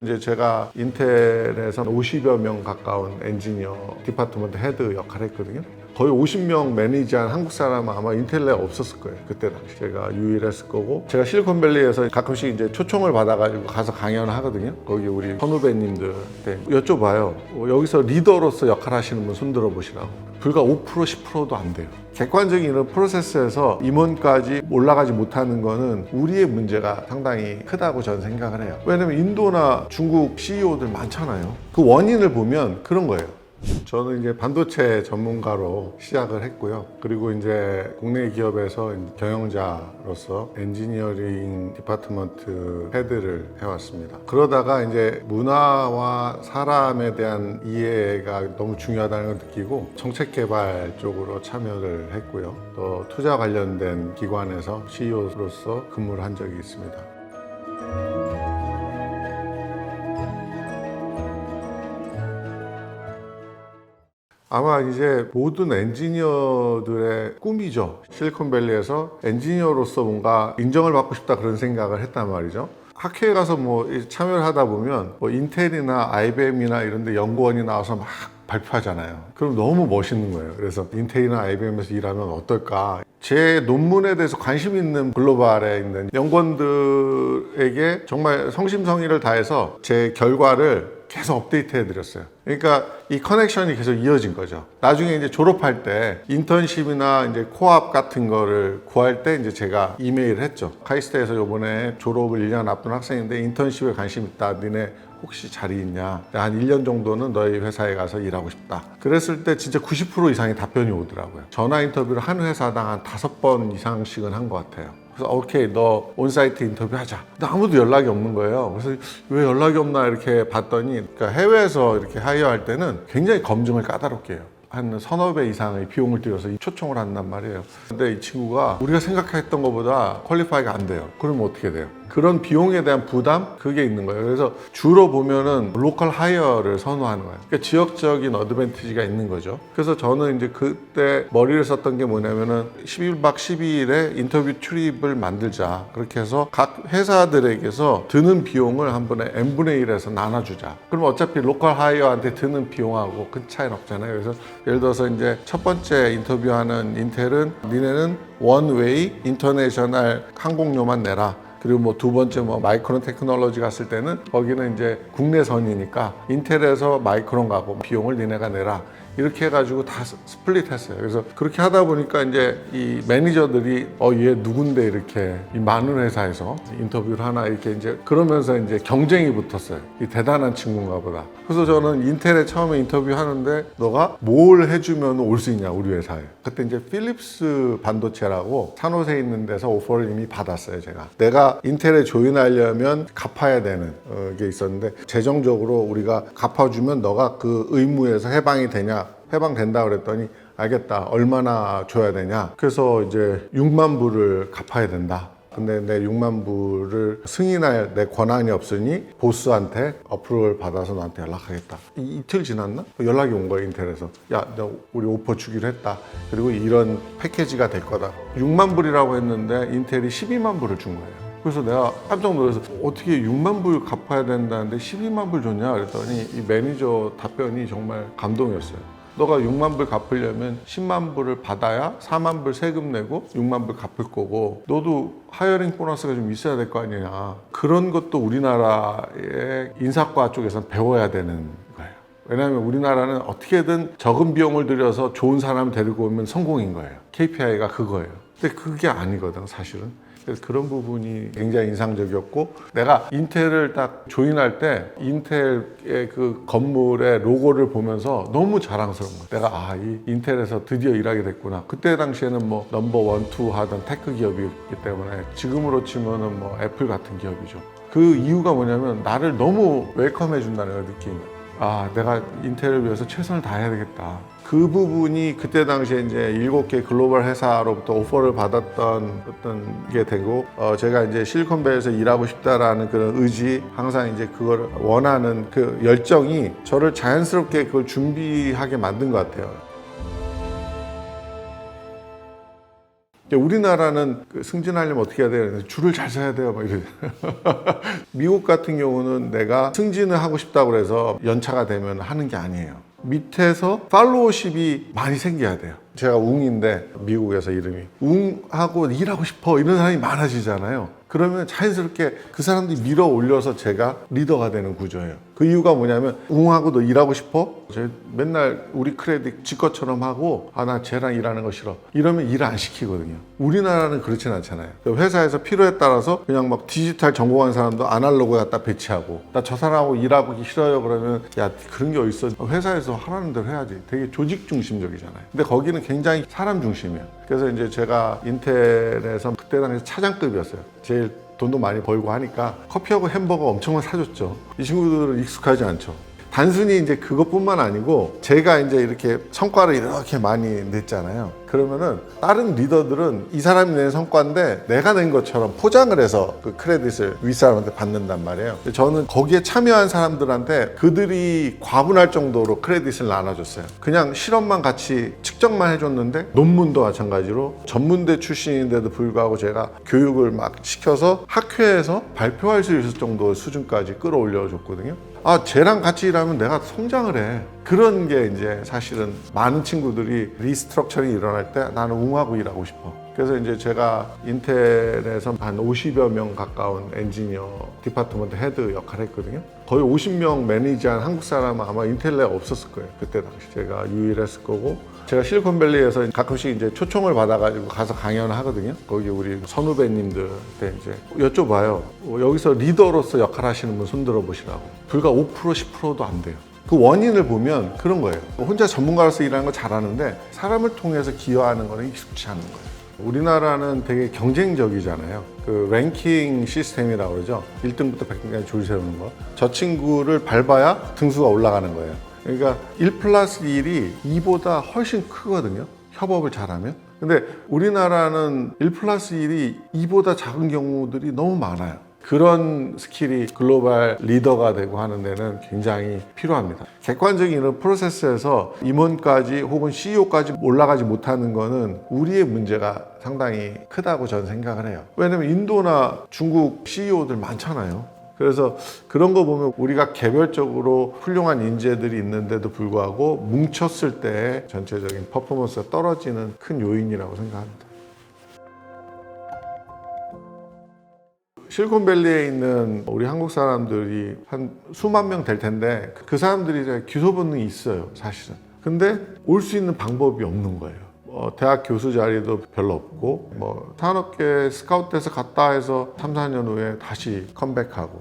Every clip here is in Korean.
이제 제가 인텔에서 50여 명 가까운 엔지니어 디파트먼트 헤드 역할을 했거든요. 거의 50명 매니지한 한국 사람은 아마 인텔 내에 없었을 거예요. 그때 당시 제가 유일했을 거고, 제가 실리콘밸리에서 가끔씩 이제 초청을 받아가지고 가서 강연을 하거든요. 거기 우리 선후배님들한테 여쭤봐요. 여기서 리더로서 역할 하시는 분 손 들어보시라고. 불과 5% 10%도 안 돼요. 객관적인 이런 프로세스에서 임원까지 올라가지 못하는 거는 우리의 문제가 상당히 크다고 저는 생각을 해요. 왜냐면 인도나 중국 CEO들 많잖아요. 그 원인을 보면 그런 거예요. 저는 이제 반도체 전문가로 시작을 했고요. 그리고 이제 국내 기업에서 경영자로서 엔지니어링 디파트먼트 헤드를 해왔습니다. 그러다가 이제 문화와 사람에 대한 이해가 너무 중요하다는 걸 느끼고 정책 개발 쪽으로 참여를 했고요. 또 투자 관련된 기관에서 CEO로서 근무를 한 적이 있습니다. 아마 이제 모든 엔지니어들의 꿈이죠. 실리콘밸리에서 엔지니어로서 뭔가 인정을 받고 싶다 그런 생각을 했단 말이죠. 학회에 가서 뭐 참여를 하다 보면 뭐 인텔이나 IBM이나 이런 데 연구원이 나와서 막 발표하잖아요. 그럼 너무 멋있는 거예요. 그래서 인텔이나 IBM에서 일하면 어떨까? 제 논문에 대해서 관심 있는 글로벌에 있는 연구원들에게 정말 성심성의를 다해서 제 결과를 계속 업데이트 해드렸어요. 그러니까 이 커넥션이 계속 이어진 거죠. 나중에 이제 졸업할 때 인턴십이나 이제 코업 같은 거를 구할 때 이제 제가 이메일을 했죠. 카이스트에서 요번에 졸업을 1년 앞둔 학생인데 인턴십에 관심 있다. 니네 혹시 자리 있냐? 한 1년 정도는 너희 회사에 가서 일하고 싶다. 그랬을 때 진짜 90% 이상의 답변이 오더라고요. 전화 인터뷰를 한 회사당 한 5번 이상씩은 한 것 같아요. 그래서 오케이, 너 온사이트 인터뷰 하자. 근데 아무도 연락이 없는 거예요. 그래서 왜 연락이 없나 이렇게 봤더니, 그러니까 해외에서 이렇게 하이어할 때는 굉장히 검증을 까다롭게 해요. 한 서너 배 이상의 비용을 들여서 초청을 한단 말이에요. 근데 이 친구가 우리가 생각했던 것보다 퀄리파이가 안 돼요. 그러면 어떻게 돼요? 그런 비용에 대한 부담? 그게 있는 거예요. 그래서 주로 보면은 로컬 하이어를 선호하는 거예요. 그러니까 지역적인 어드밴티지가 있는 거죠. 그래서 저는 이제 그때 머리를 썼던 게 뭐냐면은 11박 12일에 인터뷰 출입을 만들자. 그렇게 해서 각 회사들에게서 드는 비용을 한 번에 n분의 1에서 나눠주자. 그럼 어차피 로컬 하이어한테 드는 비용하고 큰 차이는 없잖아요. 그래서 예를 들어서 이제 첫 번째 인터뷰하는 인텔은 니네는 원웨이 인터내셔널 항공료만 내라. 그리고 뭐 두 번째 뭐 마이크론 테크놀로지 갔을 때는 거기는 이제 국내선이니까 인텔에서 마이크론 가고 비용을 니네가 내라. 이렇게 해가지고 다 스플릿 했어요. 그래서 그렇게 하다 보니까 이제 이 매니저들이 얘 누군데 이렇게 이 많은 회사에서 인터뷰를 하나 이렇게 이제 그러면서 이제 경쟁이 붙었어요. 이 대단한 친구인가 보다. 그래서 저는 인텔에 처음에 인터뷰 하는데 너가 뭘 해주면 올 수 있냐 우리 회사에. 그때 이제 필립스 반도체라고 산호세에 있는 데서 오퍼를 이미 받았어요. 내가 인텔에 조인하려면 갚아야 되는 게 있었는데 재정적으로 우리가 갚아주면 너가 그 의무에서 해방이 되냐. 해방된다 그랬더니 알겠다. 얼마나 줘야 되냐. 그래서 이제 6만 불을 갚아야 된다. 근데 내 6만 불을 승인할 내 권한이 없으니 보스한테 어프로를 받아서 너한테 연락하겠다. 이틀 지났나? 연락이 온 거예요, 인텔에서. 야, 너 우리 오퍼 주기로 했다. 그리고 이런 패키지가 될 거다. 6만 불이라고 했는데 인텔이 12만 불을 준 거예요. 그래서 내가 깜짝 놀라서 어떻게 6만 불 갚아야 된다는데 12만 불 줬냐 그랬더니 이 매니저 답변이 정말 감동이었어요. 너가 6만 불 갚으려면 10만 불을 받아야 4만 불 세금 내고 6만 불 갚을 거고 너도 하이어링 보너스가 좀 있어야 될 거 아니냐. 그런 것도 우리나라의 인사과 쪽에서는 배워야 되는 거예요. 왜냐하면 우리나라는 어떻게든 적은 비용을 들여서 좋은 사람을 데리고 오면 성공인 거예요. KPI가 그거예요. 근데 그게 아니거든 사실은. 그래서 그런 부분이 굉장히 인상적이었고 내가 인텔을 딱 조인할 때 인텔의 그 건물의 로고를 보면서 너무 자랑스러운 거야. 내가 이 인텔에서 드디어 일하게 됐구나. 그때 당시에는 뭐 넘버 1, 2 하던 테크 기업이기 때문에 지금으로 치면은 뭐 애플 같은 기업이죠. 그 이유가 뭐냐면 나를 너무 웰컴해 준다는 느낌이. 내가 인텔을 위해서 최선을 다해야 되겠다. 그 부분이 그때 당시에 이제 7개 글로벌 회사로부터 오퍼를 받았던 어떤 게 되고, 제가 이제 실리콘밸리에서 일하고 싶다라는 그런 의지, 항상 이제 그걸 원하는 그 열정이 저를 자연스럽게 그걸 준비하게 만든 것 같아요. 우리나라는 승진하려면 어떻게 해야 돼요? 줄을 잘 서야 돼요. 막 이러죠. 미국 같은 경우는 내가 승진을 하고 싶다고 해서 연차가 되면 하는 게 아니에요. 밑에서 팔로우십이 많이 생겨야 돼요. 제가 웅인데 미국에서 이름이 웅하고 일하고 싶어 이런 사람이 많아지잖아요. 그러면 자연스럽게 그 사람들이 밀어 올려서 제가 리더가 되는 구조예요. 그 이유가 뭐냐면 웅하고 너 일하고 싶어? 저 맨날 우리 크레딧 지 것처럼 하고 나 쟤랑 일하는 거 싫어 이러면 일 안 시키거든요. 우리나라는 그렇진 않잖아요. 회사에서 필요에 따라서 그냥 막 디지털 전공한 사람도 아날로그에 갖다 배치하고 나 저 사람하고 일하고 싫어요 그러면 야 그런 게 어딨어. 회사에서 하라는 대로 해야지. 되게 조직 중심적이잖아요. 근데 거기는 굉장히 사람 중심이에요. 그래서 이제 제가 인텔에서 그때 당시 차장급이었어요. 제일 돈도 많이 벌고 하니까 커피하고 햄버거 엄청 사줬죠. 이 친구들은 익숙하지 않죠. 단순히 이제 그것뿐만 아니고 제가 이제 이렇게 성과를 이렇게 많이 냈잖아요. 그러면은 다른 리더들은 이 사람이 낸 성과인데 내가 낸 것처럼 포장을 해서 그 크레딧을 윗사람한테 받는단 말이에요. 저는 거기에 참여한 사람들한테 그들이 과분할 정도로 크레딧을 나눠줬어요. 그냥 실험만 같이 측정만 해줬는데 논문도 마찬가지로 전문대 출신인데도 불구하고 제가 교육을 막 시켜서 학회에서 발표할 수 있을 정도 수준까지 끌어올려 줬거든요. 쟤랑 같이 일하면 내가 성장을 해. 그런 게 이제 사실은 많은 친구들이 리스트럭처링이 일어날 때 나는 웅하고 일하고 싶어. 그래서 이제 제가 인텔에서 한 50여 명 가까운 엔지니어 디파트먼트 헤드 역할을 했거든요. 거의 50명 매니지한 한국 사람은 아마 인텔 내에 없었을 거예요. 그때 당시 제가 유일했을 거고, 제가 실리콘밸리에서 가끔씩 이제 초청을 받아가지고 가서 강연을 하거든요. 거기 우리 선후배님들한테 이제 여쭤봐요. 여기서 리더로서 역할 하시는 분 손 들어보시라고. 불과 5% 10%도 안 돼요. 그 원인을 보면 그런 거예요. 혼자 전문가로서 일하는 거 잘하는데 사람을 통해서 기여하는 거는 익숙치 않은 거예요. 우리나라는 되게 경쟁적이잖아요. 그 랭킹 시스템이라고 그러죠. 1등부터 100등까지 줄 세우는 거. 저 친구를 밟아야 등수가 올라가는 거예요. 그러니까 1+1이 2보다 훨씬 크거든요. 협업을 잘하면. 근데 우리나라는 1+1이 2보다 작은 경우들이 너무 많아요. 그런 스킬이 글로벌 리더가 되고 하는 데는 굉장히 필요합니다. 객관적인 이런 프로세스에서 임원까지 혹은 CEO까지 올라가지 못하는 거는 우리의 문제가 상당히 크다고 저는 생각을 해요. 왜냐면 인도나 중국 CEO들 많잖아요. 그래서 그런 거 보면 우리가 개별적으로 훌륭한 인재들이 있는데도 불구하고 뭉쳤을 때 전체적인 퍼포먼스가 떨어지는 큰 요인이라고 생각합니다. 실리콘밸리에 있는 우리 한국 사람들이 한 수만 명 될 텐데 그 사람들이 이제 기소 본능이 있어요, 사실은. 근데 올 수 있는 방법이 없는 거예요. 대학 교수 자리도 별로 없고 산업계 스카우트해서 갔다 해서 3, 4년 후에 다시 컴백하고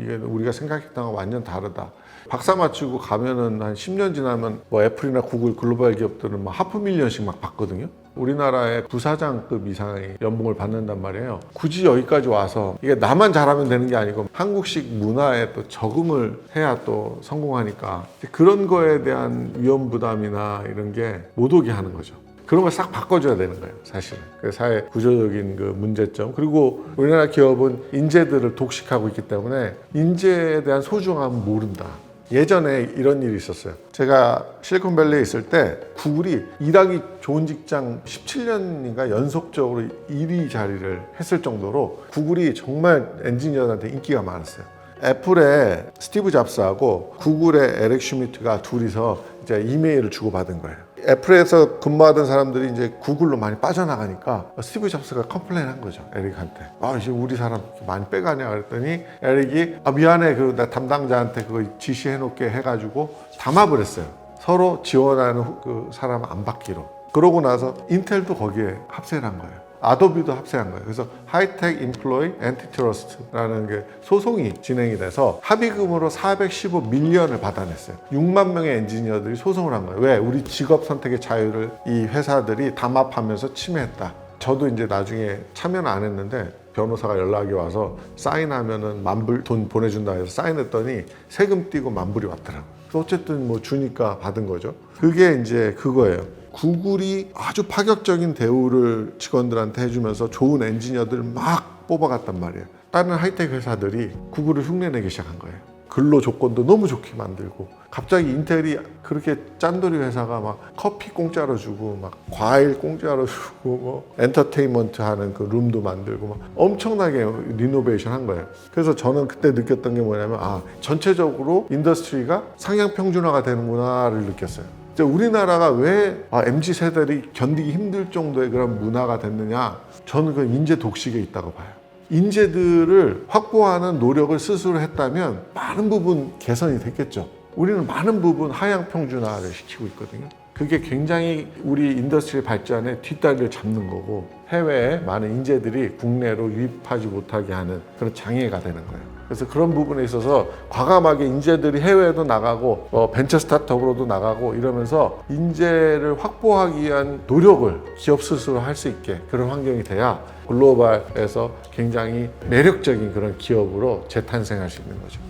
이게 우리가 생각했던 거 완전 다르다. 박사 맞추고 가면은 한 10년 지나면 애플이나 구글 글로벌 기업들은 $500,000씩 막 받거든요. 우리나라의 부사장급 이상의 연봉을 받는단 말이에요. 굳이 여기까지 와서 이게 나만 잘하면 되는 게 아니고 한국식 문화에 또 적응을 해야 또 성공하니까 그런 거에 대한 위험 부담이나 이런 게 못 오게 하는 거죠. 그런 걸 싹 바꿔줘야 되는 거예요, 사실은. 그 사회 구조적인 그 문제점. 그리고 우리나라 기업은 인재들을 독식하고 있기 때문에 인재에 대한 소중함은 모른다. 예전에 이런 일이 있었어요. 제가 실리콘밸리에 있을 때 구글이 일하기 좋은 직장 17년인가 연속적으로 1위 자리를 했을 정도로 구글이 정말 엔지니어들한테 인기가 많았어요. 애플의 스티브 잡스하고 구글의 에릭 슈미트가 둘이서 이제 이메일을 주고받은 거예요. 애플에서 근무하던 사람들이 이제 구글로 많이 빠져나가니까 스티브 잡스가 컴플레인한 거죠, 에릭한테. 이제 우리 사람 많이 빼가냐 그랬더니 에릭이 미안해, 나 담당자한테 그거 지시해놓게 해가지고 담합을 했어요. 서로 지원하는 그 사람 안 받기로. 그러고 나서 인텔도 거기에 합세를 한 거예요. 아도비도 합세한 거예요. 그래서 하이텍 임플로이 엔티트러스트라는 게 소송이 진행이 돼서 합의금으로 415밀리언을 받아냈어요. 6만 명의 엔지니어들이 소송을 한 거예요. 왜? 우리 직업 선택의 자유를 이 회사들이 담합하면서 침해했다. 저도 이제 나중에 참여는 안 했는데 변호사가 연락이 와서 사인하면은 $10,000 돈 보내준다 해서 사인했더니 세금 띄고 $10,000이 왔더라고요. 어쨌든 주니까 받은 거죠. 그게 이제 그거예요. 구글이 아주 파격적인 대우를 직원들한테 해주면서 좋은 엔지니어들을 막 뽑아갔단 말이에요. 다른 하이텍 회사들이 구글을 흉내내기 시작한 거예요. 근로 조건도 너무 좋게 만들고, 갑자기 인텔이 그렇게 짠돌이 회사가 막 커피 공짜로 주고 막 과일 공짜로 주고 뭐 엔터테인먼트 하는 그 룸도 만들고 막 엄청나게 리노베이션 한 거예요. 그래서 저는 그때 느꼈던 게 뭐냐면 전체적으로 인더스트리가 상향 평준화가 되는구나를 느꼈어요. 이제 우리나라가 왜 MZ 세대들이 견디기 힘들 정도의 그런 문화가 됐느냐, 저는 그 인재 독식에 있다고 봐요. 인재들을 확보하는 노력을 스스로 했다면 많은 부분 개선이 됐겠죠. 우리는 많은 부분 하향 평준화를 시키고 있거든요. 그게 굉장히 우리 인더스트리 발전에 뒷다리를 잡는 거고, 해외에 많은 인재들이 국내로 유입하지 못하게 하는 그런 장애가 되는 거예요. 그래서 그런 부분에 있어서 과감하게 인재들이 해외에도 나가고 벤처 스타트업으로도 나가고 이러면서 인재를 확보하기 위한 노력을 기업 스스로 할 수 있게, 그런 환경이 돼야 글로벌에서 굉장히 매력적인 그런 기업으로 재탄생할 수 있는 거죠.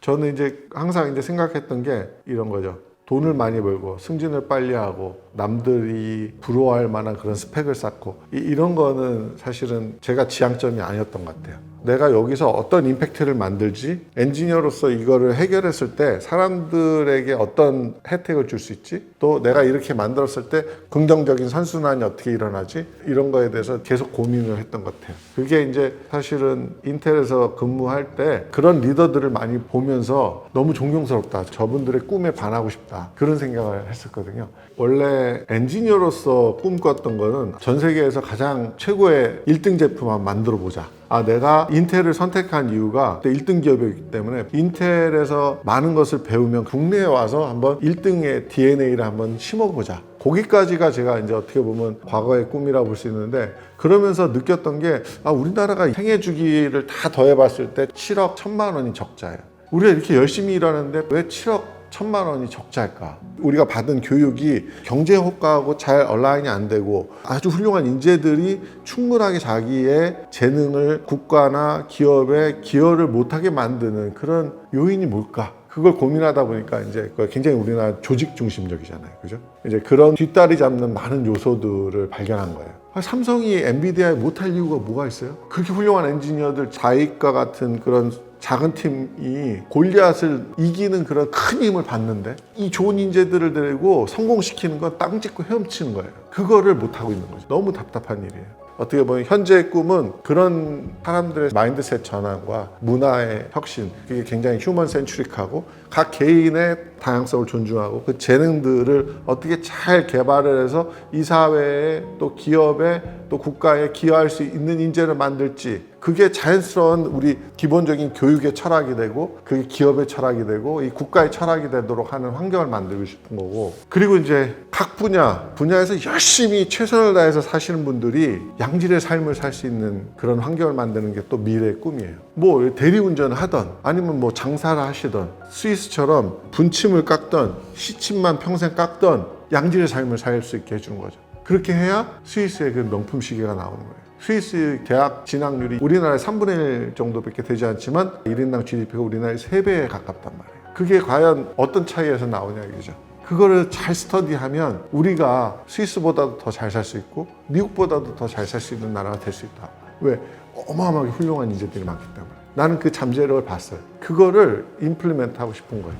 저는 이제 항상 이제 생각했던 게 이런 거죠. 돈을 많이 벌고 승진을 빨리 하고 남들이 부러워할 만한 그런 스펙을 쌓고 이런 거는 사실은 제가 지향점이 아니었던 것 같아요. 내가 여기서 어떤 임팩트를 만들지, 엔지니어로서 이거를 해결했을 때 사람들에게 어떤 혜택을 줄 수 있지, 또 내가 이렇게 만들었을 때 긍정적인 선순환이 어떻게 일어나지, 이런 거에 대해서 계속 고민을 했던 것 같아요. 그게 이제 사실은 인텔에서 근무할 때 그런 리더들을 많이 보면서 너무 존경스럽다, 저분들의 꿈에 반하고 싶다, 그런 생각을 했었거든요. 원래 엔지니어로서 꿈꿨던 거는 전 세계에서 가장 최고의 1등 제품 한번 만들어 보자. 내가 인텔을 선택한 이유가 1등 기업이기 때문에 인텔에서 많은 것을 배우면 국내에 와서 한번 1등의 DNA를 한번 심어보자. 거기까지가 제가 이제 어떻게 보면 과거의 꿈이라고 볼 수 있는데, 그러면서 느꼈던 게 우리나라가 생애 주기를 다 더해봤을 때 7억 1천만 원이 적자예요. 우리가 이렇게 열심히 일하는데 왜 7억 1천만 원이 적자일까? 우리가 받은 교육이 경제 효과하고 잘 얼라인이 안 되고 아주 훌륭한 인재들이 충분하게 자기의 재능을 국가나 기업에 기여를 못하게 만드는 그런 요인이 뭘까? 그걸 고민하다 보니까 이제 굉장히 우리나라 조직 중심적이잖아요. 그죠? 이제 그런 뒷다리 잡는 많은 요소들을 발견한 거예요. 삼성이 엔비디아에 못할 이유가 뭐가 있어요? 그렇게 훌륭한 엔지니어들, 자익과 같은 그런 작은 팀이 골리앗을 이기는 그런 큰 힘을 받는데, 이 좋은 인재들을 데리고 성공시키는 건 땅 짚고 헤엄치는 거예요. 그거를 못하고 있는 거죠. 너무 답답한 일이에요. 어떻게 보면 현재의 꿈은 그런 사람들의 마인드셋 전환과 문화의 혁신, 그게 굉장히 휴먼 센츄릭하고 각 개인의 다양성을 존중하고 그 재능들을 어떻게 잘 개발을 해서 이 사회에 또 기업에 또 국가에 기여할 수 있는 인재를 만들지, 그게 자연스러운 우리 기본적인 교육의 철학이 되고 그게 기업의 철학이 되고 이 국가의 철학이 되도록 하는 환경을 만들고 싶은 거고, 그리고 이제 각 분야에서 열심히 최선을 다해서 사시는 분들이 양질의 삶을 살 수 있는 그런 환경을 만드는 게 또 미래의 꿈이에요. 뭐 대리운전을 하던 아니면 뭐 장사를 하시던 스위스처럼 분침을 깎던 시침만 평생 깎던 양질의 삶을 살 수 있게 해주는 거죠. 그렇게 해야 스위스의 그 명품 시계가 나오는 거예요. 스위스 대학 진학률이 우리나라의 3분의 1 정도밖에 되지 않지만 1인당 GDP가 우리나라의 3배에 가깝단 말이에요. 그게 과연 어떤 차이에서 나오냐 이거죠. 그거를 잘 스터디하면 우리가 스위스보다도 더 잘 살 수 있고 미국보다도 더 잘 살 수 있는 나라가 될 수 있다. 왜? 어마어마하게 훌륭한 인재들이 많기 때문에. 나는 그 잠재력을 봤어요. 그거를 임플리멘트 하고 싶은 거예요.